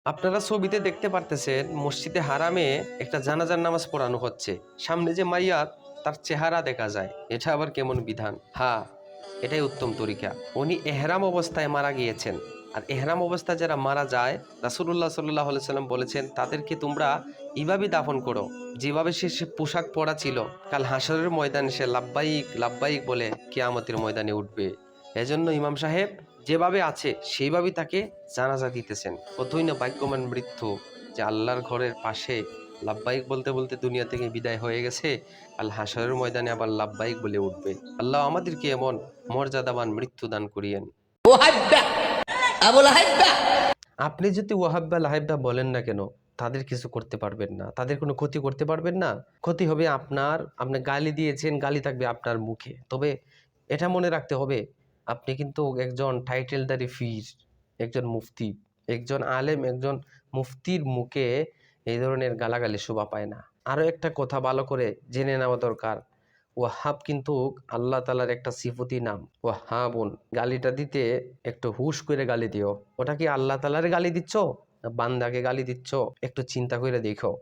আপনারা ছবিতে দেখতে পারতেছেন মসজিদে হারামে একটা জানাজার নামাজ পড়ানো হচ্ছে। সামনে যে মাইয়াত তার চেহারা দেখা যায়, এটা আবার কেমন বিধান? হ্যাঁ, এটাই উত্তম তরিকা। উনি এহরাম অবস্থায় মারা গিয়েছেন। আর এহরাম অবস্থায় যারা মারা যায়, রাসূলুল্লাহ সাল্লাল্লাহু আলাইহি সাল্লাম বলেছেন তাদেরকে তোমরা এইভাবেই দাফন করো যেভাবে সে পোশাক পরা ছিল। কাল হাসরের ময়দানে সে লাব্বাইক লাব্বাইক বলে কিয়ামতের ময়দানে উঠবে। এজন্য ইমাম সাহেব যেভাবে আছে সেইভাবেই তাকে জানাজা দিতেছেন। কতই না ভাগ্যবান মৃত্যু যে আল্লাহর ঘরের পাশে লাব্বাইক বলতে বলতে দুনিয়া থেকে বিদায় হয়ে গেছে, আল হাসরের ময়দানে আবার লাব্বাইক বলে উঠবে। আল্লাহ আমাদেরকে এমন মর্যাদাবান মৃত্যু দান করিয়েন। আপনি যদি ওয়াহাব্বা লাহাব্বা বলেন না কেন, তাদের কিছু করতে পারবেন না, তাদের কোনো ক্ষতি করতে পারবেন না। ক্ষতি হবে আপনার। আপনি গালি দিয়েছেন, গালি থাকবে আপনার মুখে। তবে এটা মনে রাখতে হবে, আপনি কিন্তু একজন টাইটেলদারি ফির, একজন মুফতি, একজন আলেম, একজন মুফতির মুখে এই ধরনের গালাগালি শোভা পায় না। আরো একটা কথা ভালো করে জেনে নেওয়া দরকার, ওয়াহাব কিন্তু আল্লাহ তালার একটা সিফতি নাম। ওয়াহাবুন, গালিটা দিতে একটু হুশ করে গালি দিও। ওটা কি আল্লাহ তালার গালি দিচ্ছ না বান্দাকে গালি দিচ্ছ? একটু চিন্তা করে দেখো।